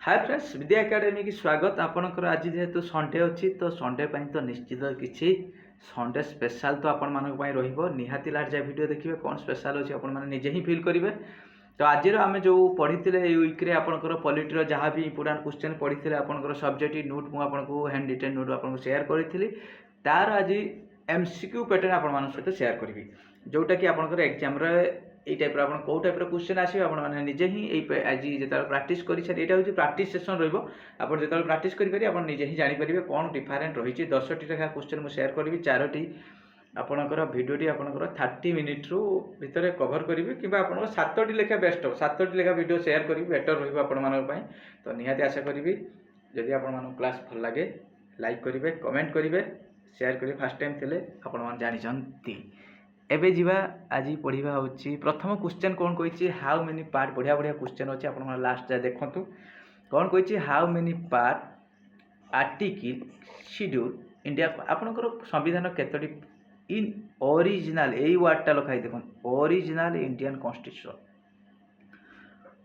Hi friends विद्या academy की स्वागत आपनकर आज जेहेतु संडे अच्छी तो संडे तो निश्चित किसी संडे स्पेशल तो आपण मानक रहिबो निहाती लास्ट जाए वीडियो देखिए कौन स्पेशल अच्छी आपण माने निजे ही फील करेंगे। तो आज आम जो पढ़ी वीक्रे आपंकर पॉलिटर जहाँ भी इंपोर्टाट क्वेश्चन पढ़ी आपंकर सब्जेक्ट नोट मुझे हैंड रिटेन नोट आपको शेयर करी तार आज एमसीक्यू पैटर्न आपण सहित शेयर करी जोटा कि आपंकर एग्जाम ये टाइप आप कौ टाइप क्वेश्चन आसे आपने निजे ही आज जो प्राक्ट कर यहाँ हूँ प्राक्ट सेसन रहा जो प्राक्ट करेंगे आप निजे ही जापर कौन डिफरेन्ट रही 10टी लेखा क्वेश्चन मुझे शेयर करी 4टी आपणकर भिडियोटी आपंकर 30 मिनिट रु भितर कभर करी कि आप 7टी लेखा बेस्ट हो 7टी लेखा भिडियो शेयर करी बेटर रही तो निहाती आशा करी जदि आपण क्लास भल लगे लाइक करेंगे कमेंट करेंगे शेयर करेंगे फास्ट टाइम थे आपण जानते एबे जीवा आज पढ़ा हूँ प्रथम क्वेश्चन कौन कही हाउ मेनी पार्ट बढ़िया बढ़िया क्वेश्चन अच्छे आप लास्ट जाए देखूँ कौन कही how many part article schedule India आपंकर संविधान केतोटी इन ओरिजिनल यही वार्डटा लिखाई देखो original Indian constitution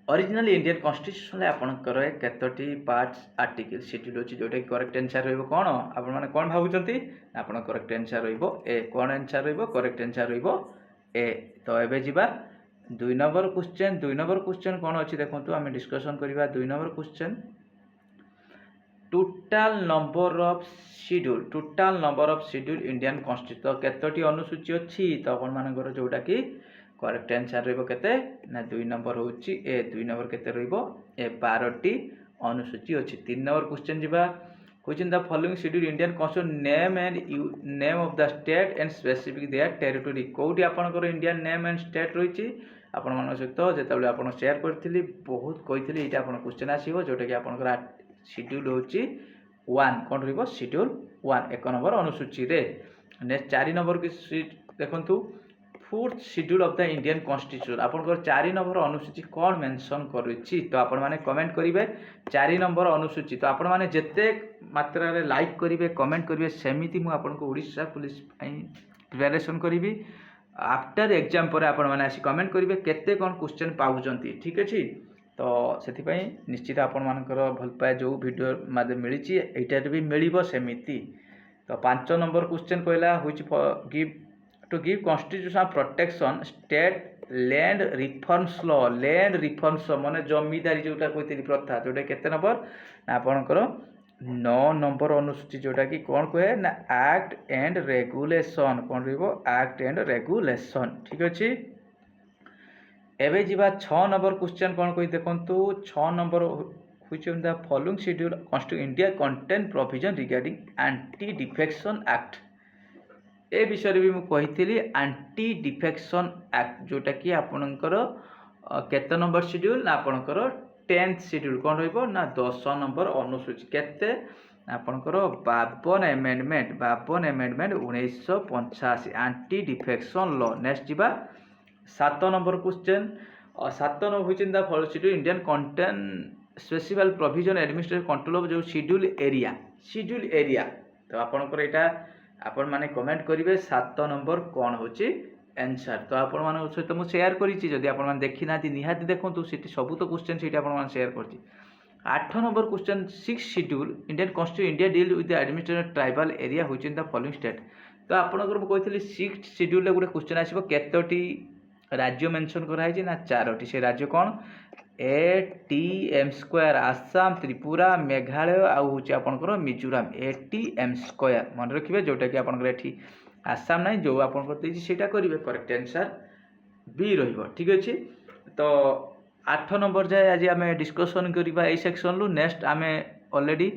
original Indian constitution आपंकर केतोटी पार्ट्स आर्टिकल शेड्यूल अच्छी जोटा कि करेक्ट आंसर रही कौन आपने कौन भावुंट आप करेक्ट आंसर रे कौन आंसर करेक्ट आंसर रे तो ये जावा 2 नंबर क्वेश्चन कौन अच्छी देखो आम डिस्कसन करवा 2 number question total number of schedule Indian constitution केतोटी अनुसूची अच्छी तो आपंकर जोटा कि करेक्ट आंसर रहिबो ना 2 नंबर होची ए 2 नंबर केते रहिबो ए 12टी अनुसूची अच्छी 3 नंबर क्वेश्चन जीवा question the following schedule Indian constitution name of the state and specific their territory कोठी आपनकर इंडियन नेम एंड स्टेट रहिची आपण मान सहित जेतबले आपण शेयर करथिली बहुत कहिथिली एटा आपण क्वेश्चन आसीबो जोटा कि आपनकर शेड्यूल होची 1 कोन रहिबो शेड्यूल 1 1 नंबर अनुसूची रे नेक्स्ट 4 नंबर की शीट देखंतु fourth schedule of the Indian constitution आपनकर 4 नंबर अनुसूची कौन मेंशन करिछि तो आपण माने कमेंट करिवे 4 नंबर अनुसूची तो आपण माने जत्ते मात्रा रे लाइक करिवे कमेंट करिवे सेमिति मु आपनको ओडिशा पुलिस प्रिपरेशन करिवि आफ्टर एग्जाम पर आपण माने आसी कमेंट करिवे केते कोन क्वेश्चन पाउजंती ठीक अछि तो सेति पई निश्चित आपण मानकर भल पाए जो वीडियो मादे मिलिछि एटा भी मिलिबो सेमिति तो 5 नंबर क्वेश्चन कहला which give to give constitutional protection state land reforms law माने जमीदारी जोटा कहते प्रथा जोटा केते नंबर आपणकर 9 नंबर अनुसूची जोटा कि कौन कहे ना एक्ट एंड रेगुलेशन कौन रहिबो एक्ट एंड रेगुलेशन ठीक अछि एबे जीवा 6 नंबर क्वेश्चन कौन कहि देखंतु 6 number which in the following schedule constitution India contain provision regarding anti defection act ए विषय भी मुझे एंटी डिफेक्शन एक्ट जोटा कि आपणकर केते नंबर शेड्यूल ना आपणकर 10th शेड्यूल कौन रहिबो ना 10 नंबर अनुसूची केते आपणकर 52 amendment 1985 anti defection law next जीवा 7 number question 7 number which in the follow schedule Indian contain specific provision administrative control of जो शेड्यूल एरिया तो आपणकर एटा आपण माने कमेंट करेंगे 7 नंबर कौन होची आंसर तो आपण मान सहित मुझे शेयर करी जदि आपण माने देखि ना निहाती देखंतु सीटी सब तो क्वेश्चन सीटी आपण माने शेयर करछि 8 number question 6 schedule Indian constitution India deal with the administrative tribal area which in the following state तो आपणकर मु कहितली 6th शेड्यूल रे गुटे क्वेश्चन आसीबो केतोटी राज्य मेंशन कराई जे ना 4टी से राज्य कौन ATM² आसाम त्रिपुरा मेघालय आउ हूँ आपंकर मिजोराम ATM² मन रखिए जोटा कि आपंकर एठी आसाम ना जो आपंकर सेटा करेंगे करेक्ट आंसर बी रहिबो ठीक अच्छे तो 8 नंबर जाए आज आम डिस्कसन करवा ये सेक्शन रु नेक्स्ट आम ऑलरेडी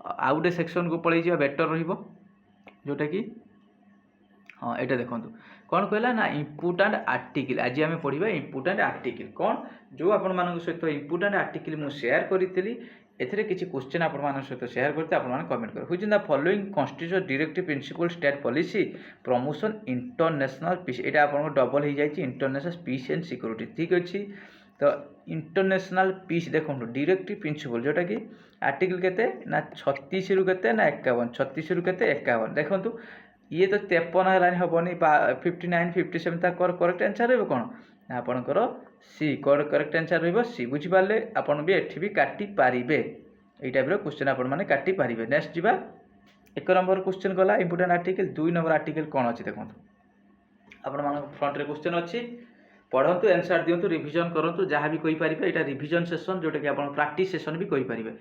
आउ गोटे सेक्शन को पलि जा बेटर रहिबो जोटा कि हाँ ये देखो कौन कहला ना इम्पोर्टाट आर्टिकल आज आम पढ़ा इम्पोर्टाट आर्टिकल कौन जो आपण सहित इम्पोर्टाट आर्टिकल मुझे शेयर करी एथिरे किछि क्वेश्चन आपण सहित शेयर करते आपण कमेंट कर which in the following constitution directive principle state policy promotion international peace एटा आपण डबल हो जाए इंटरनेशनल पीस एंड सिक्योरिटी ठीक अच्छे तो इंटरनेशनल पीस देखो डायरेक्टिव प्रिंसिपल जोटा कि आर्टिकल केते ना 36 रु केते ना 51 36 रु केते 51 देखंतु ये तो 53 है हेनी 59 57 तक करेक्ट आंसर रही कौन आपणकर सी करेक्ट आंसर रहिबो सी बुझिपारे आपण भी एठी भी काटी पारिबे एई टाइप रो क्वेश्चन आपण माने काटी पारिबे। नेक्स्ट जिबा 1 नंबर क्वेश्चन गला इंपोर्टेंट आर्टिकल 2 नंबर आर्टिकल कोन अछि देखंतु आपण मान फ्रंट रे क्वेश्चन अछि पढ़ंतु आंसर दियंतु रिवीजन करंतु जहाँ भी कहि पारिबे एटा रिवीजन सेशन जोटा कि आपण प्रैक्टिस सेशन भी कहि पारिबे।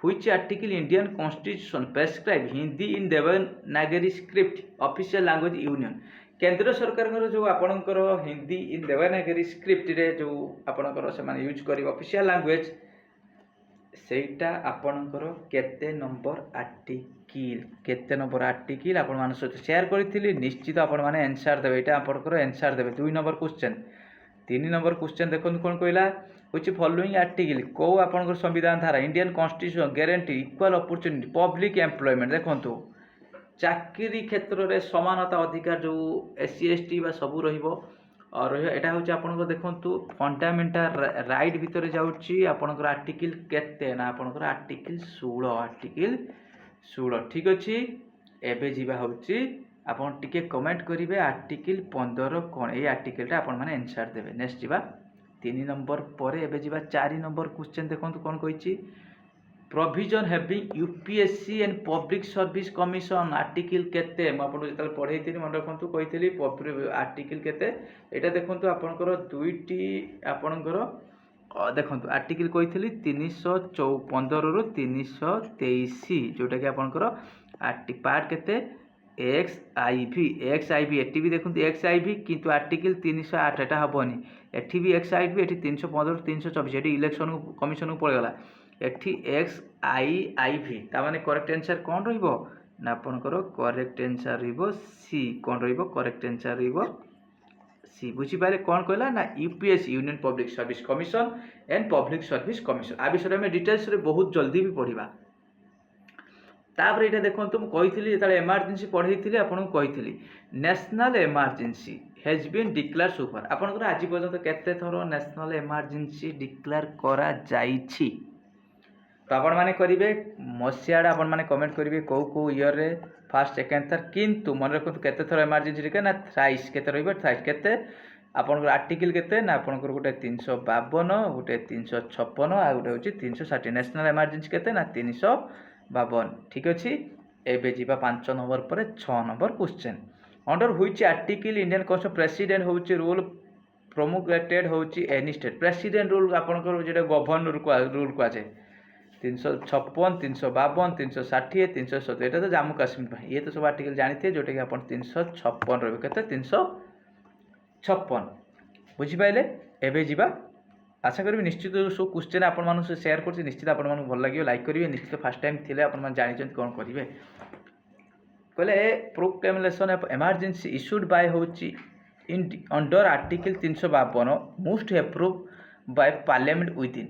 Which article Indian constitution prescribe Hindi in Devanagari script official language union केंद्र सरकार जो आपणकर हिंदी इन देवनागरी स्क्रिप्ट रे जो आपणकर से माने यूज करी ऑफिशियल लैंग्वेज सेटा आपणकर केते नंबर आर्टिकल आपण मान सहित शेयर करथिली निश्चित आपण माने आंसर देबे एटा आपणकर आंसर देबे। 2 नंबर क्वेश्चन 3 नंबर क्वेश्चन देखो कौन कहला which following आर्टिकल को आपणकर संविधान धारा Indian constitution guarantee equal opportunity public employment देखंतु चाकरी क्षेत्र में समानता अधिकार जो एससी एसटी बा सबू रहिबो और एटा होची आपनको देखंतु फंडामेंटल राइट भितर जाउची आपनकर आर्टिकल केते ना आपनकर आर्टिकल 16 ठीक अछि। एबे जीवा होची आपन टिके कमेंट करिवे आर्टिकल 15 कोन ए आर्टिकलटा आपन माने आंसर देबे। नेक्स्ट जीवा 3 नंबर परे एबे जीवा 4 नंबर क्वेश्चन देखंतु कोन कहिची provision having UPSC and public service commission article केते म आपन जेतल पढैथिनी मन रखंतु कहिथिली आर्टिकल केते एटा देखंतु आपनकर दुईटी आपनकर देखंतु आर्टिकल कहिथिली 315 रु 323 जोटा कि आपनकर पार्ट केते एक्सआईवी एटी भी देखंतु एक्सआईवी किंतु आर्टिकल 308 एटा हबोनी एठी भी एक्सआईवी एठी 315 324 एटी इलेक्शन कमिशन को पळगला एठी एक्सआईआईवी ता माने करेक्ट आंसर कोन रहिबो ना आपनकर करेक्ट आंसर रहिबो सी कोन रहिबो करेक्ट आंसर रहिबो सी बुझी पारे कोन कहला ना UPSC union public service commission and public service commission आ विषय में डिटेल्स रे बहुत जल्दी भी पढ़िबा। तापर एटा देखंतु म कहिथिली जेतले इमरजेंसी पढैथिली आपन को कहिथिली national emergency has been declare सुपर आपनकर आज पर्यंत केते थरो नेशनल इमरजेंसी डिक्लेयर करा जाईछि तो आपण माने करिवे मसियाडा आपण माने कमेंट करिवे को ईयर रे फर्स्ट सेकंड थर्ड किंतु मन रखु केते थरो इमरजेंसी डिक्लेयर ना थ्राइस केते रहइबो थ्राइस केते आपनकर आर्टिकल केते ना आपनकर गोटे 352 गोटे 356 आ गोटे होची 360 नेशनल इमरजेंसी केते ना 352 ठीक अछि। एबे जीवा 5 नंबर पर 6 number question under which article Indian constitution president होची रूल प्रोमुलेटेड होची एनी स्टेट प्रेसिडेंट रूल आपनकर जेटा गवर्नर को रूल को आछे 356 352 360 370 एटा तो जम्मू कश्मीर ये तो सब आर्टिकल जानी थे जोटे कि अपन 356 रहबे केते 356 बुझी पाइले। एबे जीवा आशा करी निश्चित सो क्वेश्चन आपण मानु से शेयर करछि निश्चित आपण मानु भल लागियो लाइक करिवे निश्चित फर्स्ट टाइम थिले आपण मान जानि कोन करिवे कहले proclamation of emergency issued by होची in under article 352 most approve by parliament within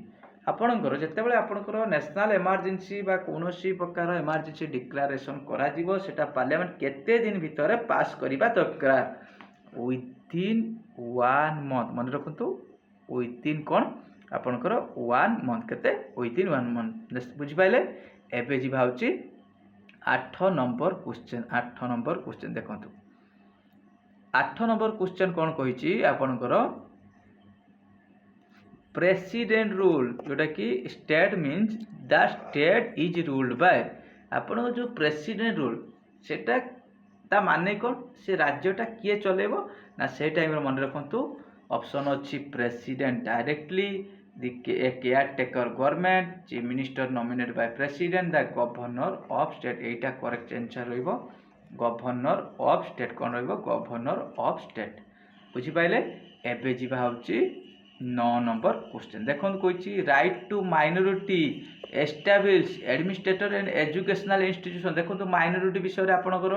आपणकर जितेबाला आपणकर नेशनल इमरजेंसी बा कोनोसी प्रकार इमरजेंसी डिक्लेरेशन करा जीवो सेटा पार्लियामेंट केते दिन भितर पास करिबा दरकार विदिन 1 मंथ मन रखंतु विदिन कोन आपणकर 1 मंथ केते विदिन 1 मंथ बुझी पाइले। एबे जी भाउची 8 नंबर क्वेश्चन देखंतु 8 नंबर क्वेश्चन कोन कहिची आपणकर प्रेसिडेंट रूल जोटा कि state means the state is ruled by आपण जो प्रेसिडेंट रूल सेटा ता माने कोन से राज्यटा किए चलेबो ना से टाइम रे मन रखंतु ऑप्शन अछि president directly the caretaker government chief minister nominated by president the governor of state एटा करेक्ट आंसर रहइबो गवर्नर ऑफ स्टेट कोन रहइबो गवर्नर ऑफ स्टेट बुझी पाइले। एबे जीवा होची 9 नंबर क्वेश्चन देखो कोइची right to minority establish administrator and educational institution देखो तो माइनॉरिटी विषय रे आपनकर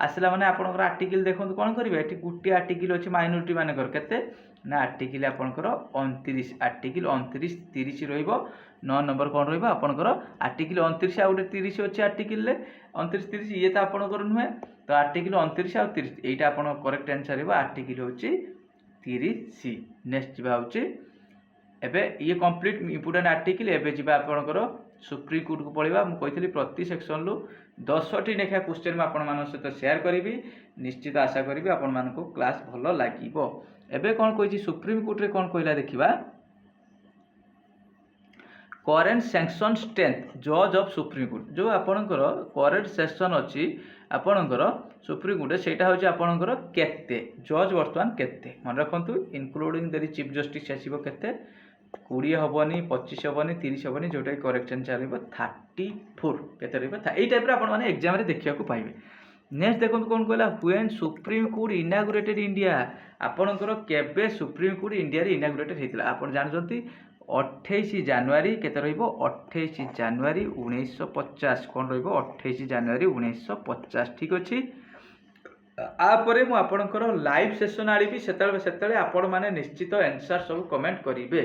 आसला माने आपनकर आर्टिकल देखो कोन करिवे एठी गुटी आर्टिकल अछि माइनॉरिटी माने कर केते ना आर्टिकल आपनकर 29 आर्टिकल 29 30 रहइबो 9 नंबर कोन रहइबो आपनकर आर्टिकल 29 आ उटे 30 अछि आर्टिकल ले 29 30 ये त आपनकर नुहे तो आर्टिकल 29 आ 30 एटा आपन करेक्ट आंसर रहइबो आर्टिकल होची 30 नेक्स्ट जीवा होची एबे ये कंप्लीट इंपोर्टेंट आर्टिकल एबे जीवा आपनकर सुप्रीम कोर्ट को पळिबा मु कहितली प्रति सेक्शन लु 10 टी नेखा क्वेश्चन में आपण मान सहित शेयर करिवि निश्चित आशा करिवि आपण मान को क्लास भलो लागिवो एबे कौन कही सुप्रीम कोर्ट रे कौन कहला देखिबा करेन्ट सैंक्शन स्ट्रेंथ जज ऑफ सुप्रीम कोर्ट जो आपणकर करेन्ट सेक्शन अच्छी आपणकर सुप्रीम कोर्ट सेटा होची आपणकर केते जज वर्तमान केते मन रखंतु इंक्लूडिंग देरी चीफ जस्टिस आसीबो केते 20 हबनी 25 हबनी 30 हबनी जोटा करेक्ट आंसर रहबो 34 केते रहबो एई टाइप रे आपण माने एग्जाम रे देखिया को पाइबे। नेक्स्ट देखो कौन कहला when supreme court inaugurated India आपणकर केबे सुप्रीम कोर्ट इंडिया रे इनागुरेटेड हेतिला आपण जानजंती 28 जानुआरी केते रहइबो 28 जानुआरी 1950 कौन रहइबो 28 जानुआरी 1950 ठीक अछि। आपर मु आपणकर लाइव सेशन आनिबि सेतले आपण माने निश्चित आंसर सब कमेंट करिवे।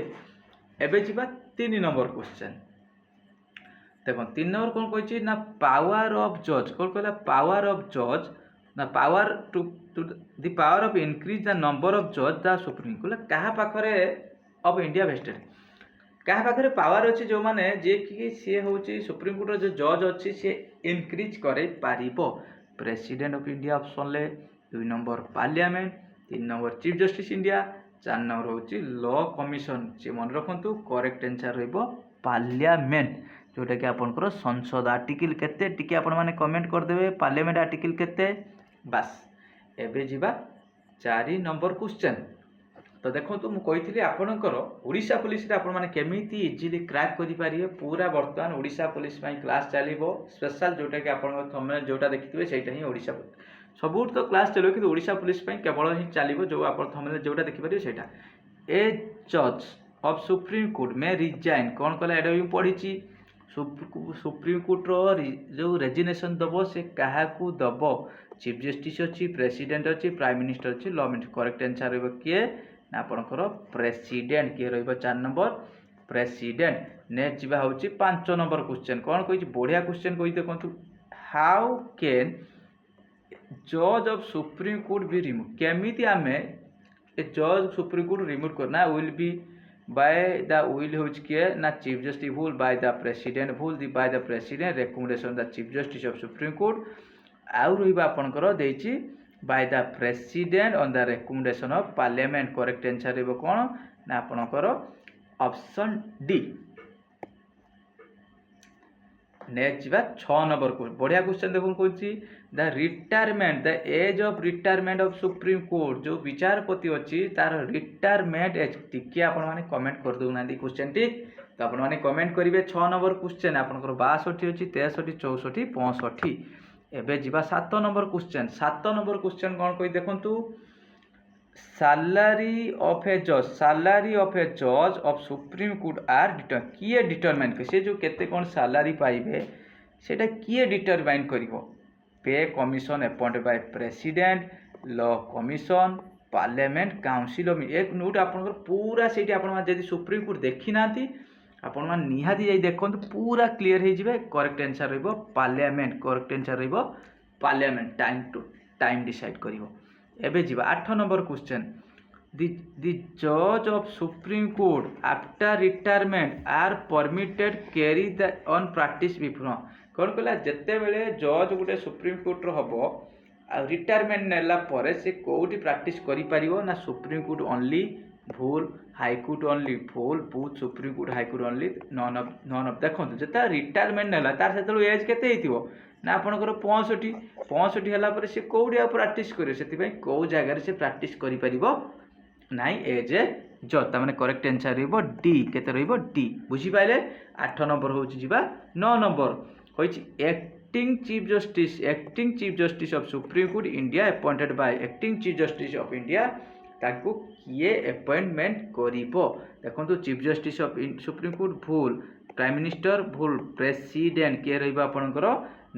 एबे जिबा 3 नंबर क्वेश्चन देखो 3 नंबर कौन कहि ना पावर ऑफ जज कौन कहला पावर ऑफ जज ना power to the power of increase the number of जज द सुप्रीम कोर्ट कहा पाखरे ऑफ इंडिया वेस्टेड क्या पाखे पावर अच्छी जो मैंने जे कि सी हूँ सुप्रीम कोर्ट जो जज अच्छी सी इनक्रीज कर प्रेसिडेंट ऑफ इंडिया ऑप्शन ले 2 number parliament 3 number chief justice India 4 number हूँ लॉ कमिशन सी मन रखु करेक्ट आंसर रहिबो पार्लियामेंट जोटा कि आपनकर संसद आर्टिकल केते टिके आपण माने कमेंट कर देबे पार्लियामेंट आर्टिकल केते बस। एबे जिबा 4 नंबर क्वेश्चन तो देखो तो मुझे आपणकर ओडिशा पुलिस रे आपण माने केमिति इजीली क्रैक करि पारिबे पूरा वर्तमान ओडिशा पुलिस पई क्लास चलिबो स्पेशल जोटा कि आपण थंबनेल जोटा देखिथिबे सेटा ही ओडिशा सबूर तो क्लास चलो कि ओडिशा पुलिस पई केवल ही चलिबो जो आपण थंबनेल जोटा देखि पारिबे सेटा ए जज ऑफ सुप्रीम कोर्ट में रिजाइन कौन कला एडा भी पढ़ी सुप्रीम कोर्ट रो जो रेजिग्नेशन दबो से काहाकू दबो चीफ जस्टिस अच्छी प्रेसिडेंट अच्छी प्राइम मिनिस्टर अच्छी लॉ मिनिस्टर करेक्ट आंसर रहबो किए ना आपणकर प्रेसिडेंट किए रहबो 4 नंबर प्रेसिडेंट। नेक्स्ट जीवा होची 5 नंबर क्वेश्चन कौन कहि बढ़िया क्वेश्चन कहि देखंतु हाउ कैन जज of supreme court be remove केमिति आमे ए जज सुप्रीम कोर्ट रिमूव करना will be by the will होच किए ना चीफ जस्टिस भूल by the president भूल दी by the president recommendation the chief justice of supreme court आउ रहिबा आपनकर देछि by the president on the recommendation of parliament correct answer रहबो कोन ना आपनकर ऑप्शन डी। नेक्स्ट जीवा 6 नंबर को बढ़िया क्वेश्चन देखो कोछि the retirement the age of retirement of supreme court जो विचारपति अच्छी तार रिटायरमेंट एज टिके आपण माने कमेंट कर दउ नांदी क्वेश्चन टी तो आपण माने कमेंट करिवे 6 नंबर क्वेश्चन आपनकर 62 अछि 63 64 65। एबे जीवा 7 नंबर क्वेश्चन 7 नंबर क्वेश्चन कोन कोइ देखंतु सैलरी ऑफ ए जज ऑफ सुप्रीम कोर्ट आर किए डिटरमाइन से जो केते कोन सैलरी पाइबे सेटा किए डिटरमाइन करिवो pay commission appointed by president law commission parliament council of एक नोट आपनकर पूरा सेठी आपण मा जदी सुप्रीम कोर्ट देखि नांती आपण मा निहाती जाई देखंतु पूरा क्लियर हे जिवे करेक्ट आंसर रहइबो पार्लियामेंट करेक्ट आंसर रहइबो parliament time to time decide करिवो। एबे जीवा 8 नंबर क्वेश्चन द जज of supreme Court after retirement are permitted carry the on practice before कौन कहला जिते बेले जज गोटे सुप्रीम कोर्ट रो हबो आ रिटायरमेंट नेला परे से कोउटी प्रैक्टिस करि परिवो ना सुप्रीम कोर्ट ओनली भूल हाई कोर्ट ओनली भूल both supreme court high court only none of देखंतु जेता रिटायरमेंट नेला तार सेतलो एज केते हेतिवो ना आपनकर 65 हला पर से कोउडी प्रैक्टिस करियो सेति पई को जगह से प्रैक्टिस करि परिवो नाइ एज ए जज ता माने करेक्ट आंसर रहइबो डी केते रहइबो डी बुझी पाइले। 8 नंबर होची जिबा 9 नंबर होची acting chief justice of supreme court India appointed by acting chief justice of India ताकू किए अपॉइंटमेंट करिवो देखंतु chief justice of supreme court भूल प्राइम मिनिस्टर भूल प्रेसिडेंट किए रहइबो आपनकर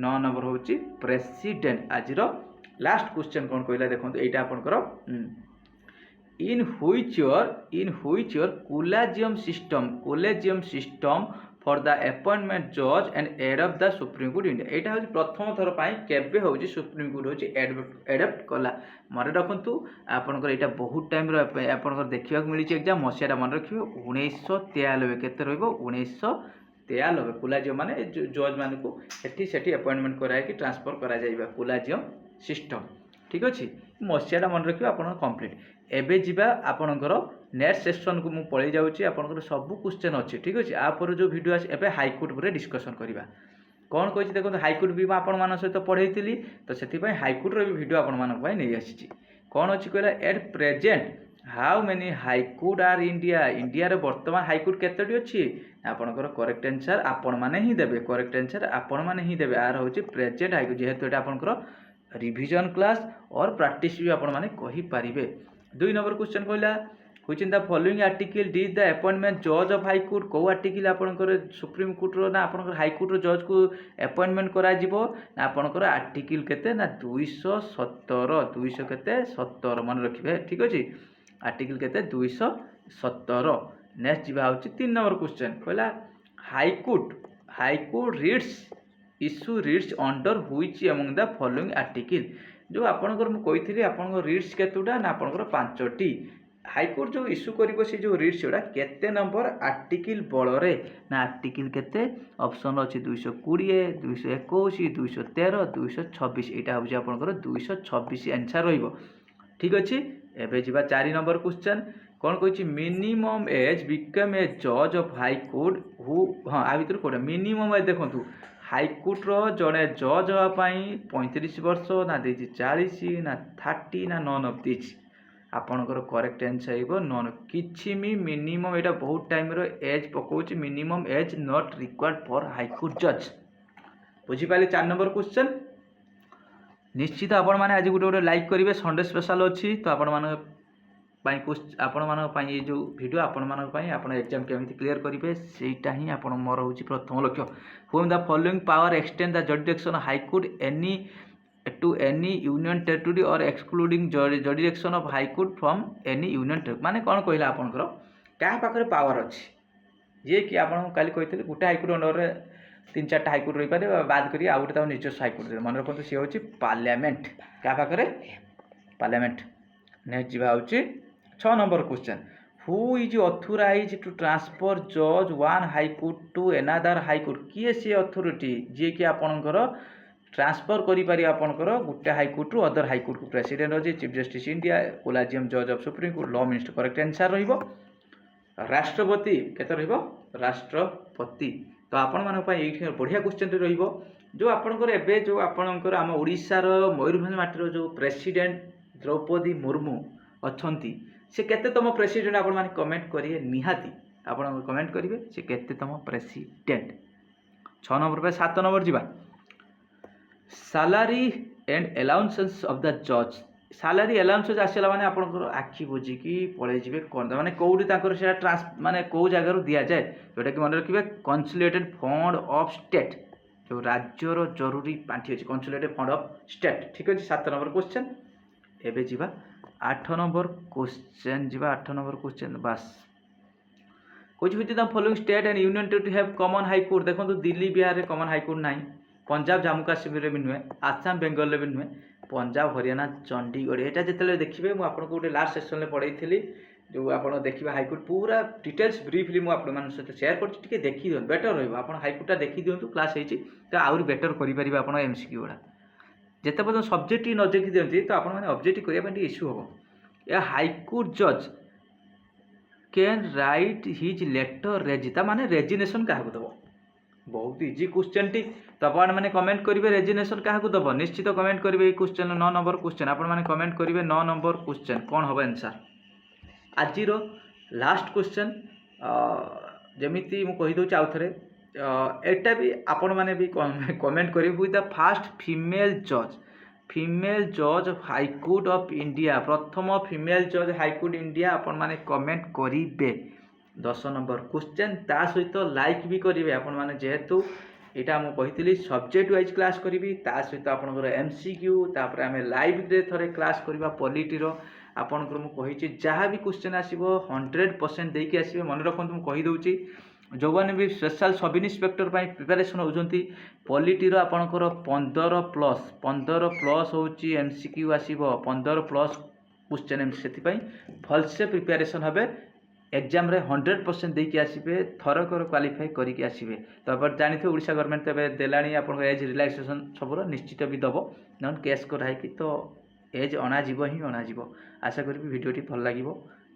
9 नंबर होची प्रेसिडेंट। आजिर लास्ट क्वेश्चन कोन कहला देखंतु एटा आपनकर in which your collegium system for the appointment judge and head of the supreme court india एटा होची प्रथम थर पई केबे होची सुप्रीम कोर्ट होची एडप्ट कला मारे रखंतु आपनकर एटा बहुत टाइम रो आपनकर देखिबा मिली छि एग्जाम मसियाटा मन रखियो 1993 केते रहइबो 1993 कोलेजियम माने जज माने को सेठी अपॉइंटमेंट कराय कि ट्रांसफर करा जाइबा कोलेजियम सिस्टम ठीक अछि। मसीहाटा मन रखिए आप कंप्लीट। एबे जीवा आपणकर नेक्स्ट सेक्शन को मुझे पलि जाऊँगी आपंकर सब क्वेश्चन अच्छे ठीक अच्छे आपर जो वीडियो आसे एबे हाईकोर्ट पर डिस्कसन करवा कौन कही देखो हाईकोर्ट भी आपण सहित पढ़ाई तो से हाईकोर्टर भी वीडियो आपसी कौन अच्छी कहला at present how many high court R India India रे वर्तमान हाईकोर्ट केतोटी अच्छी आपणकर करेक्ट आंसर आपण मैंने ही देवे करेक्ट आंसर आपण मैंने ही देवे आर हूँ प्रेजेंट हाईकोर्ट जेहेतु ये आपंकर रिविजन क्लास और प्रैक्टिस भी आपण मैंने कहींपारे। 2 नंबर क्वेश्चन कहला which in the following article did the appointment जज ऑफ हाई कोर्ट कौ आर्टिकल आपंकर सुप्रीम कोर्ट ना आपंकर हाई कोर्ट जज को अपॉइंटमेंट करा ना आपंकर आर्टिकल केते ना 217 200 केते 17 मन रखिए ठीक अच्छे आर्टिकल केते 217। नेक्स्ट जी हूँ 3 नंबर क्वेश्चन कहला high court reads issue reads under which among the following article जो आपंकर मुझे आपंकर रीड्स केतोटा ना आपंकर 5टी हाईकोर्ट जो इश्यू कर जो रीड्स जोड़ा केते नंबर आर्टिकल बल ना आर्टिकल केते ऑप्शन अच्छी 220 221 213 226 यहाँ हूँ आपंकर 226 आंसर रही ठीक अच्छे। एबे जीवा 4 नंबर क्वेश्चन कौन कही मिनिमम एज बिकम ए जज ऑफ हाईकोर्ट हु हाँ आ भर कौन मिनिमम एज देखो हाईकोर्टर जड़े जज हाँपाई 35 वर्ष ना दे 40 ना 30 ना नन ऑफ दिस आपणकर करेक्ट आंसर हो नन किछि भी मिनिमम यहाँ बहुत टाइम एज पकाउच minimum age not required for high court जज बुझीपारे। 4 नंबर क्वेश्चन निश्चित आपण मैंने आज गोटे गोटे लाइक करेंगे संडे स्पेशल अच्छी तो आपण ये जो वीडियो आपण एग्जाम केमी क्लीयर करेंगे सेटा ही आप मोर हूँ प्रथम लक्ष्य। When the following power extend the jurisdiction high court any to any union territory or excluding jurisdiction of high court from any union territory माने कौन कहला आपनकर क्या पाखे पावर अच्छी जे कि आपन काली कहते गोटे हाईकोर्ट अंडर रे 3-4 हाईकोर्ट रही पारे बाद करी आ गोटे निजस्व हाईकोर्ट मन रखते सी हूँ पार्लियामेंट क्या पाखे पार्लियामेंट। नेक्स्ट जी हूँ 6 number question who is authorise to transfer जज one high court to another high court किए सी अथॉरिटी जी कि आपणकर ट्रांसफर करें आपंकर गोटे हाईकोर्ट रु अदर हाईकोर्ट को प्रेसिडेंट अच्छे चीफ जस्टिस इंडिया कोलाजियम जज of supreme court law minister correct answer रहिबो। राष्ट्रपति केते रहिबो राष्ट्रपति तो आपण मानक ये बढ़िया क्वेश्चन रहिबो जो आपंकर एबे जो आपंकर आम ओडिशार मयूरभंज माटीर जो प्रेसिडेंट द्रौपदी मुर्मू अच्छी से केतेतम प्रेसिडेंट आपण माने कमेंट करिए निहाती आपण कमेंट करेंगे से केतेतम प्रेसिडेंट। 6 नंबर पे 7 नंबर जीवा salary and allowances of the जज सैलरी अलाउंसेस आसला माने आपनकर आखि बुझिकी पळै जिवे कोन माने कोउडी ताकर सेटा ट्रांस माने को जगह दिया जाए जोटा कि मन रखिबे कंसोलिडेटेड फंड ऑफ स्टेट जो राज्यर जरूरी पांठी अछि कंसोलिडेटेड फंड ऑफ स्टेट ठीक अछि। 7 नंबर क्वेश्चन एबे जीवा 8 नंबर क्वेश्चन जीवा 8 नंबर क्वेश्चन बस कुछ भी the following state and union territory have common high court देखो दिल्ली बिहार रे कॉमन हाई कोर्ट नाही पंजाब जम्मू काश्मीर भी नुहे आसाम बेंगल भी नुहे पंजाब हरियाणा चंडीगढ़ यहाँ जिते देखिए मुझे आपको गोटे लास्ट सेक्शन में पढ़ाई जो आप देखिए हाईकोर्ट पूरा डिटेल्स ब्रीफली मुझे सहित शेयर कर देखी दिखाँ बेटर रहा हाईकोर्टा देखी दिखाँ क्लास होती तो आहरी बेटर करेंगे आप एमसीक्यू गुड़ा जिते पर्यटन सब्जेक्ट न देखी दिखती तो आपने ऑब्जेक्ट करने इश्यू हम या हाईकोर्ट जज कैन राइट हिज लेटर रेजिता माने रेजिनेशन क्या दब बहुत इजी क्वेश्चन टी तो आप मैंने कमेंट करेंगे रेजिनेशन क्या दब निश्चित कमेंट करेंगे क्वेश्चन 9 नंबर क्वेश्चन आप कमेंट करेंगे 9 नंबर क्वेश्चन कौन हम आंसर आज लास्ट क्वेश्चन जमीती मुझे कहीदे आउ थे एटा भी आपण मैंने भी कमेंट करेंगे विथ द फर्स्ट फीमेल जज हाईकोर्ट ऑफ इंडिया प्रथम फीमेल जज हाईकोर्ट इंडिया आपण मैंने कमेंट करेंगे 10 नंबर क्वेश्चन ता सहित लाइक भी करेंगे आपण मैंने जेहेतु यहाँ मुझे सब्जेक्ट वाइज क्लास करी ता सहित आपंकर एमसीक्यू तापर आम लाइव रे थरे क्लास करवा पॉलिटीर आपंकर मुझे जहाँ भी क्वेश्चन आसो 100% देकी आसवे मन रखु मुझे कहीदे जो मैंने भी स्पेशल सब इन्स्पेक्टर प्रिपेरेसन होती पॉलिटीर आपंकर 15+ हूँ एमसीक्यू आसो 15+ क्वेश्चन से भलसे प्रिपेरेसन हे एग्जाम रे 100% देकी आसबे थरकर क्वालिफाई करके आसबे तो आप जानते ओडिशा गवर्नमेंट तो देलानी आप एज रिलैक्सेशन सब निश्चित भी दब नन केस कराई तो एज अणाजिब ही अणाजिब। आशा करी भिडियोटी भल लगे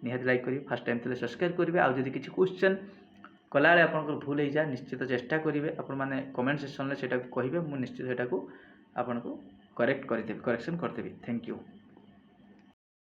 निहाती लाइक करेंगे फास्ट टाइम थे सब्सक्राइब करेंगे आउ जदि किसी क्वेश्चन कला आप भूल हो जाए निश्चित चेष्टा करेंगे आपण मैंने कमेंट सेक्शन में कहे मुझे निश्चित से आपको करेक्ट करदेवी करेक्शन करदेवी। Thank you.